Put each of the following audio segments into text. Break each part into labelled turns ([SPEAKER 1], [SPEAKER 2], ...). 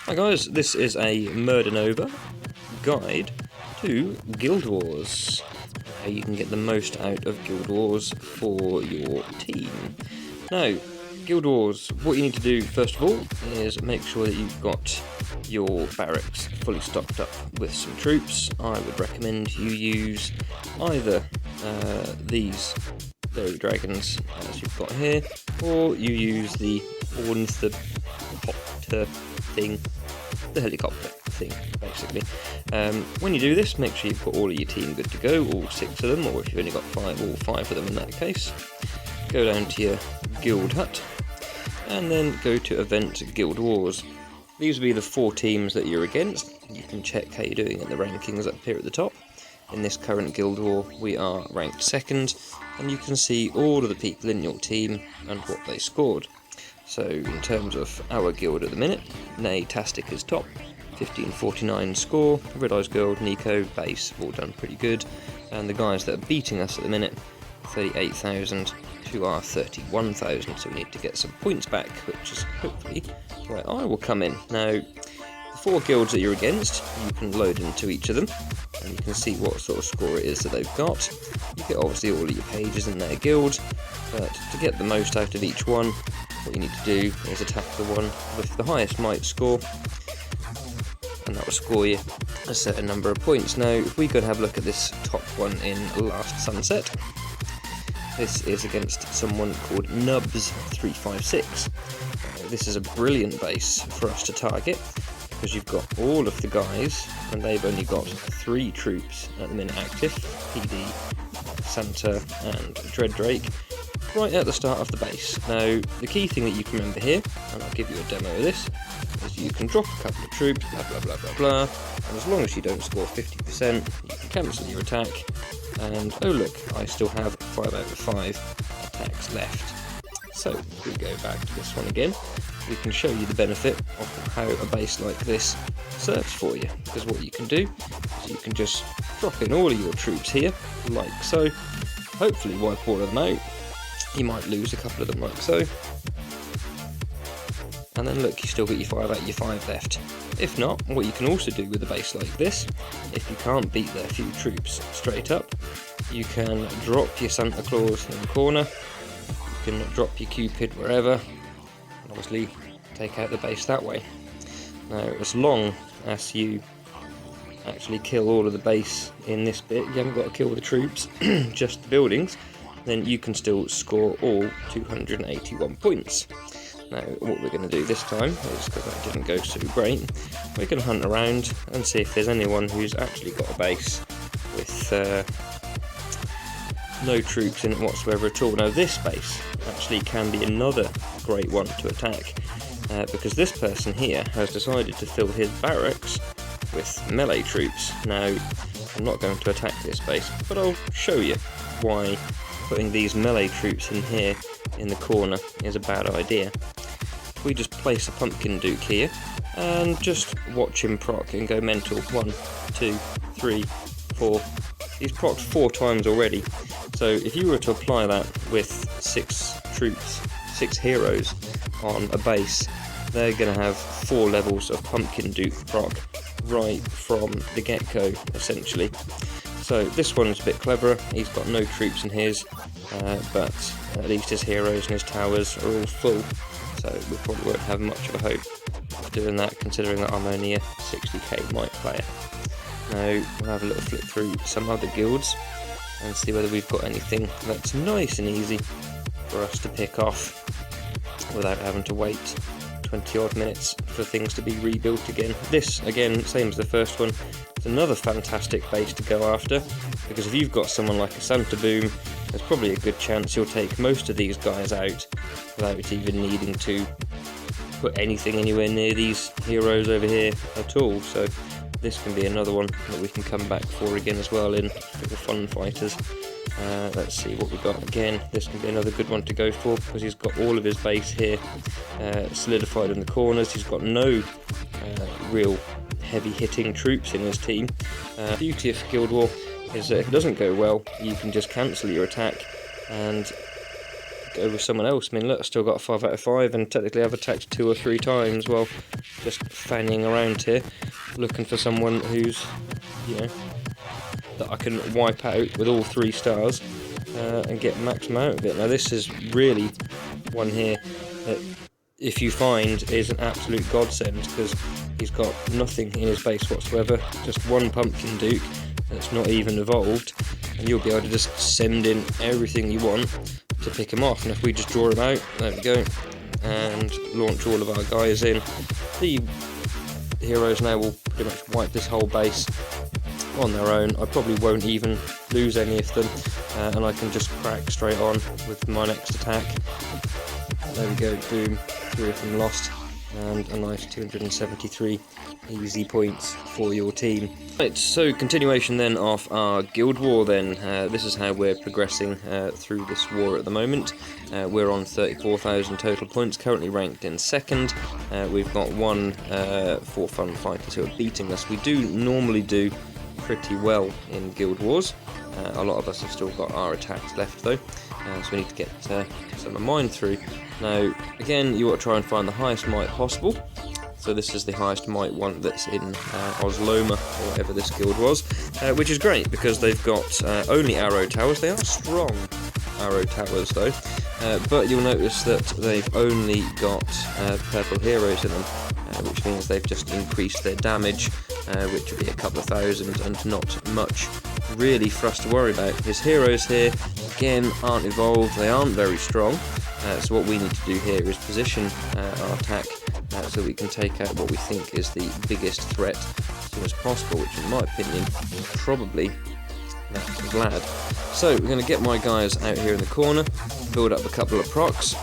[SPEAKER 1] Hi guys, this is a Murdernova guide to Guild Wars. How you can get the most out of Guild Wars for your team. Now, Guild Wars, what you need to do first of all is make sure that you've got your barracks fully stocked up with some troops. I would recommend you use either these fairy dragons as you've got here, or you use the thing, the helicopter thing, basically. When you do this, make sure you've got all of your team good to go, all 6 of them, or if you've only got 5, all 5 of them in that case. Go down to your guild hut, and then go to Event Guild Wars. These will be the 4 teams that you're against. You can check how you're doing in the rankings up here at the top. In this current Guild War, we are ranked 2nd, and you can see all of the people in your team and what they scored. So in terms of our guild at the minute, Tastic is top, 1549 score, Red Eyes Guild, Nico, Base, all done pretty good, and the guys that are beating us at the minute, 38,000 to our 31,000, so we need to get some points back, which is hopefully where I will come in. Now, the 4 guilds that you're against, you can load into each of them, and you can see what sort of score it is that they've got. You get obviously all of your pages in their guild, but to get the most out of each one, what you need to do is attack the one with the highest might score, and that will score you a certain number of points. Now, if we go and have a look at this top one in Last Sunset, this is against someone called Nubs356. This is a brilliant base for us to target, because you've got all of the guys, and they've only got 3 troops at the minute active, PD, Santa and Dread Drake, right at the start of the base. Now, the key thing that you can remember here, and I'll give you a demo of this, is you can drop a couple of troops, blah blah blah blah blah, and as long as you don't score 50%, you can cancel your attack, and oh look, I still have 5 out of 5 attacks left. So, if we go back to this one again, we can show you the benefit of how a base like this serves for you, because what you can do is you can just drop in all of your troops here, like so, hopefully wipe all of them out. You might lose a couple of them like so, and then look, you still got your 5 out of your 5 left. If not, what you can also do with a base like this, if you can't beat their few troops straight up, you can drop your Santa Claus in the corner, you can drop your Cupid wherever, and obviously take out the base that way. Now, as long as you actually kill all of the base in this bit, you haven't got to kill the troops, just the buildings, then you can still score all 281 points. Now, what we're going to do this time is, because that didn't go so great, we're going to hunt around and see if there's anyone who's actually got a base with no troops in it whatsoever at all. Now, this base actually can be another great one to attack, because this person here has decided to fill his barracks with melee troops. Now, I'm not going to attack this base, but I'll show you why putting these melee troops in here in the corner is a bad idea. We just place a pumpkin duke here and just watch him proc and go mental. 1, 2, 3, 4. He's procced 4 times already. So if you were to apply that with 6 troops, 6 heroes on a base, they're going to have 4 levels of pumpkin duke proc right from the get-go, essentially. So this one's a bit cleverer. He's got no troops in his, but at least his heroes and his towers are all full, so we probably won't have much of a hope of doing that, considering that I'm only a 60k might player. Now, we'll have a little flip through some other guilds and see whether we've got anything that's nice and easy for us to pick off without having to wait 20 odd minutes for things to be rebuilt again. This, again, same as the first one, it's another fantastic base to go after, because if you've got someone like a Santa Boom, there's probably a good chance you'll take most of these guys out without even needing to put anything anywhere near these heroes over here at all. So this can be another one that we can come back for again as well in for the fun fighters. Let's see what we got. Again, this can be another good one to go for, because he's got all of his base here solidified in the corners. He's got no real heavy hitting troops in his team. The beauty of Guild War is that if it doesn't go well, you can just cancel your attack and go with someone else. I mean, look, I still got a 5 out of 5, and technically I've attacked 2 or 3 times while just fanning around here, looking for someone who's, you know, that I can wipe out with all 3 stars and get maximum out of it. Now this is really one here that, if you find, is an absolute godsend, because he's got nothing in his base whatsoever, just 1 Pumpkin Duke that's not even evolved, and you'll be able to just send in everything you want to pick him off. And if we just draw him out, there we go, and launch all of our guys in, the heroes now will pretty much wipe this whole base on their own. I probably won't even lose any of them, and I can just crack straight on with my next attack. There we go, boom, 3 of them lost, and a nice 273 easy points for your team. Right, so continuation then of our guild war then. This is how we're progressing through this war at the moment. We're on 34,000 total points, currently ranked in 2nd. We've got 1 for fun fighters who are beating us. We do normally do pretty well in guild wars. A lot of us have still got our attacks left though, so we need to get some of mine through. Now again, you want to try and find the highest might possible. So this is the highest might one that's in Osloma, or whatever this guild was, which is great because they've got only arrow towers. They are strong arrow towers though, but you'll notice that they've only got purple heroes in them, which means they've just increased their damage, which will be a couple of thousand and not much really for us to worry about. His heroes here, again, aren't evolved, they aren't very strong, so what we need to do here is position our attack so we can take out what we think is the biggest threat as soon as possible, which in my opinion is probably that Vlad. So we're going to get my guys out here in the corner, build up a couple of procs,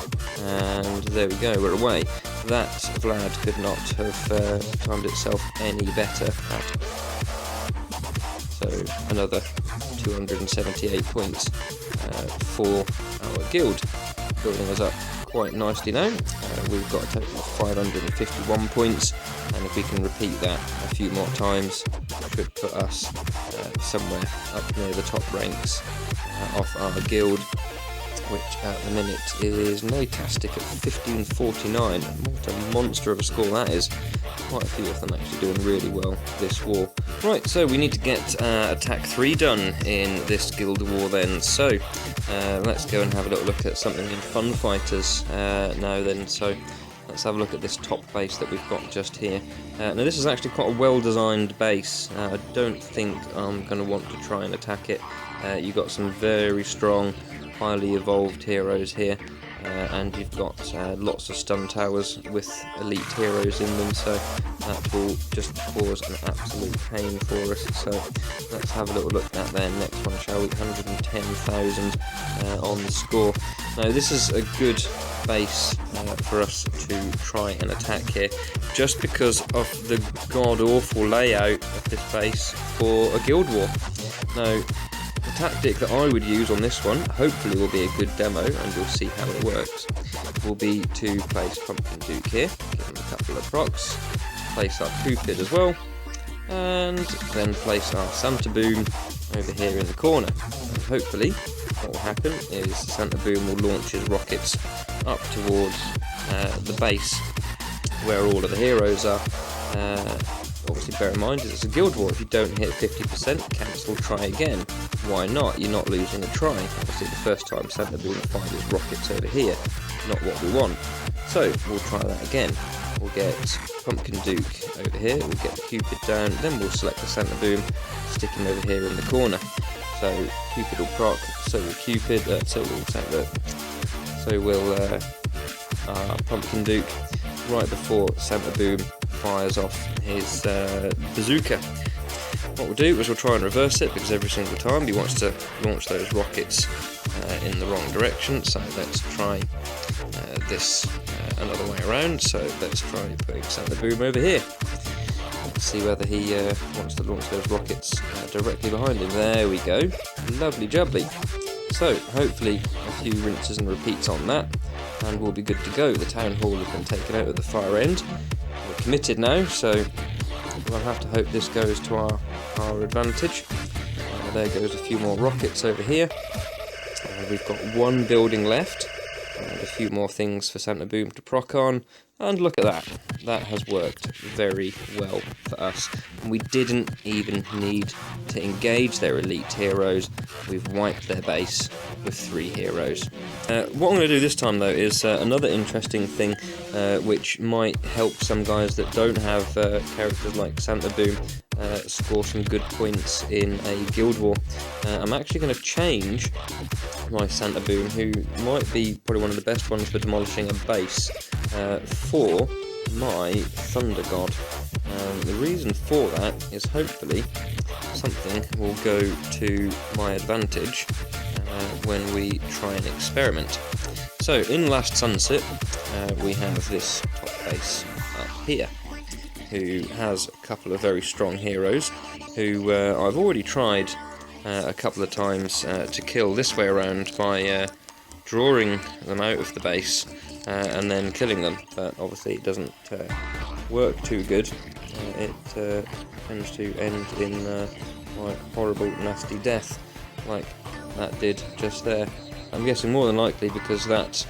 [SPEAKER 1] and there we go, we're away. That Vlad could not have timed itself any better at. So another 278 points for our guild, building us up quite nicely now. We've got a total of 551 points, and if we can repeat that a few more times, it should put us somewhere up near the top ranks of our guild, which at the minute is Natastic at 1549. What a monster of a score that is. Quite a few of them actually doing really well this war. Right, so we need to get attack 3 done in this guild war then. So let's go and have a little look at something in Fun Fighters now then. So let's have a look at this top base that we've got just here. Now this is actually quite a well designed base. I don't think I'm going to want to try and attack it. You've got some very strong, highly evolved heroes here, and you've got lots of stun towers with elite heroes in them, so that will just cause an absolute pain for us. So let's have a little look at their next one, shall we? 110,000 on the score. Now this is a good base for us to try and attack here, just because of the god-awful layout of this base for a guild war. Now, the tactic that I would use on this one, hopefully will be a good demo and you'll see how it works, will be to place Pumpkin Duke here, give him a couple of procs, place our Cupid as well, and then place our Santa Boom over here in the corner. And hopefully what will happen is Santa Boom will launch his rockets up towards the base where all of the heroes are. Obviously bear in mind it's a guild war, if you don't hit 50%, cancel, try again. Why not? You're not losing a try. Obviously the first time Santa Boom will find his rockets over here, not what we want. So we'll try that again. We'll get Pumpkin Duke over here, we'll get the Cupid down, then we'll select the Santa Boom, stick him over here in the corner. So Cupid will proc, so will Cupid, so will Pumpkin Duke, right before Santa Boom fires off his bazooka. What we'll do is we'll try and reverse it, because every single time he wants to launch those rockets in the wrong direction. So let's try this another way around. So let's try putting Santa Boom over here. Let's see whether he wants to launch those rockets directly behind him. There we go. Lovely jubbly. So hopefully a few rinses and repeats on that, and we'll be good to go. The town hall has been taken out at the far end. We're committed now, so we'll have to hope this goes to our advantage. There goes a few more rockets over here. We've got one building left, and a few more things for Santa Boom to proc on, and look at that. That has worked very well for us. And we didn't even need to engage their elite heroes. We've wiped their base with 3 heroes. What I'm going to do this time though is another interesting thing which might help some guys that don't have characters like Santa Boom score some good points in a guild war. I'm actually going to change my Santa Boom, who might be probably one of the best ones for demolishing a base, for my Thunder God. The reason for that is hopefully something will go to my advantage when we try an experiment. So in Last Sunset we have this top base up here, who has a couple of very strong heroes who I've already tried a couple of times to kill this way around by drawing them out of the base and then killing them, but obviously it doesn't work too good. It tends to end in like horrible nasty death like that did just there. I'm guessing more than likely because that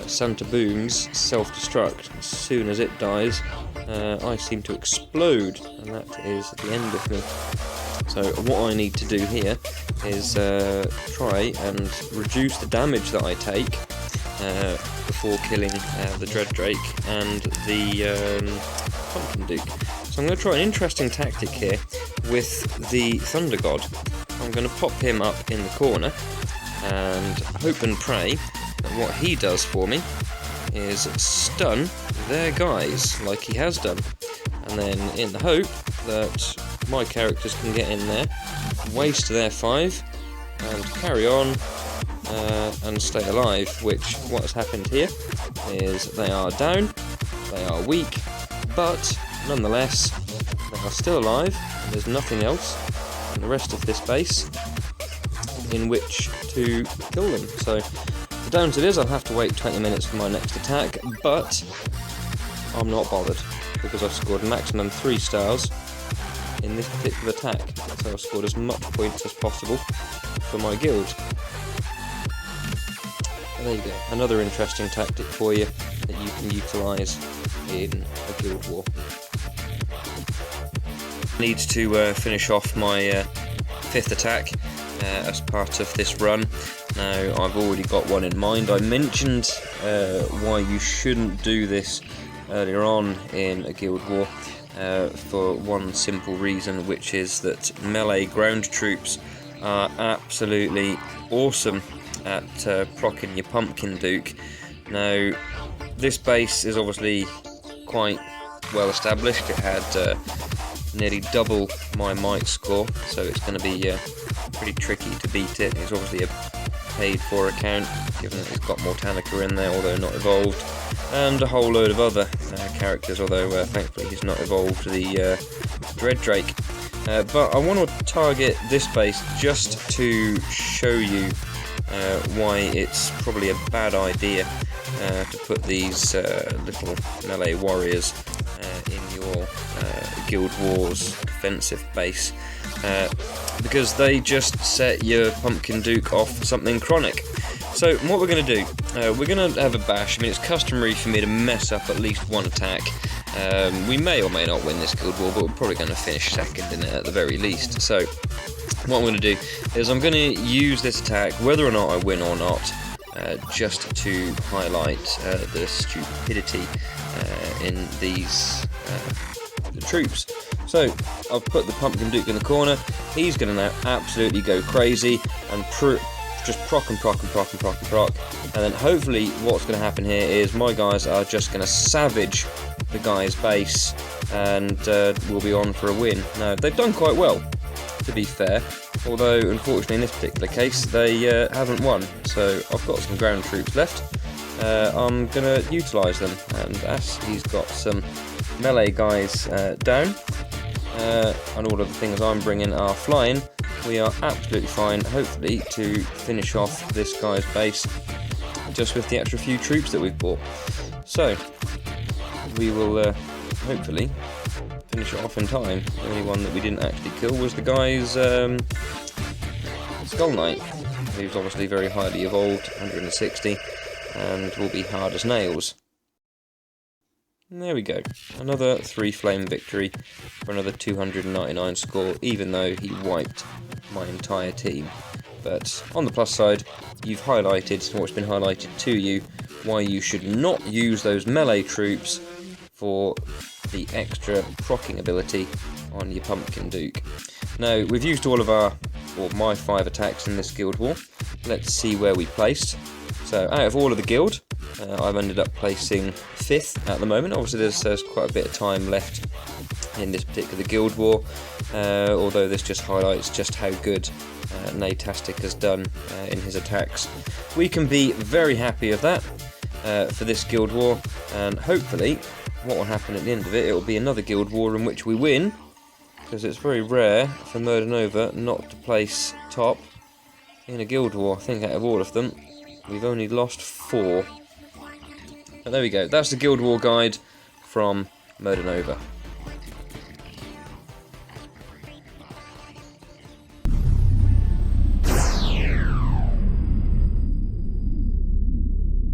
[SPEAKER 1] Santa Boom's self-destruct. As soon as it dies, I seem to explode, and that is the end of me. So what I need to do here is try and reduce the damage that I take before killing the Dread Drake and the Pumpkin Duke. So I'm going to try an interesting tactic here with the Thunder God. I'm going to pop him up in the corner and hope and pray that what he does for me is stun their guys like he has done, and then in the hope that my characters can get in there, waste their 5 and carry on and stay alive, which what has happened here is they are down, they are weak, but nonetheless they are still alive, and there's nothing else in the rest of this base in which to kill them. So the downside is I'll have to wait 20 minutes for my next attack, but I'm not bothered because I've scored maximum 3 stars in this particular attack, so I've scored as much points as possible for my guild. And there you go, another interesting tactic for you that you can utilise in a guild war. Need to finish off my 5th attack as part of this run. Now I've already got one in mind. I mentioned why you shouldn't do this earlier on in a guild war for one simple reason, which is that melee ground troops are absolutely awesome at proccing your Pumpkin Duke. Now this base is obviously quite well established. It had nearly double my might score, so it's going to be pretty tricky to beat it. It's obviously a paid for account, given that it's got Mortanica in there, although not evolved, and a whole load of other characters, although thankfully he's not evolved the Dread Drake. But I want to target this base just to show you why it's probably a bad idea to put these little melee warriors in your Guild Wars defensive base, because they just set your Pumpkin Duke off something chronic. So what we're going to do, we're going to have a bash. I mean, it's customary for me to mess up at least one attack. We may or may not win this Guild War, but we're probably going to finish second in it at the very least. So what I'm going to do is I'm going to use this attack, whether or not I win or not, just to highlight the stupidity in these the troops. So I've put the Pumpkin Duke in the corner. He's going to now absolutely go crazy and just proc and proc and proc and proc and proc, and then hopefully what's going to happen here is my guys are just going to savage the guy's base, and we'll be on for a win. Now they've done quite well, to be fair, although unfortunately in this particular case they haven't won. So I've got some ground troops left. I'm going to utilise them, and as he's got some melee guys down, and all of the things I'm bringing are flying, we are absolutely fine, hopefully, to finish off this guy's base just with the extra few troops that we've bought. So we will hopefully finish it off in time. The only one that we didn't actually kill was the guy's Skull Knight, who's obviously very highly evolved, 160. and will be hard as nails. And there we go, another 3 flame victory for another 299 score, even though he wiped my entire team. But on the plus side, you've highlighted what's been highlighted to you, why you should not use those melee troops for the extra proccing ability on your Pumpkin Duke. Now, we've used all of my 5 attacks in this Guild War. Let's see where we placed. So, out of all of the guild, I've ended up placing 5th at the moment. Obviously, there's quite a bit of time left in this particular Guild War, although this just highlights just how good Natastic has done in his attacks. We can be very happy of that for this Guild War, and hopefully what will happen at the end of it, it will be another Guild War in which we win, because it's very rare for Murdernova not to place top in a Guild War. I think out of all of them, we've only lost 4. But there we go, that's the Guild War guide from Murdernova.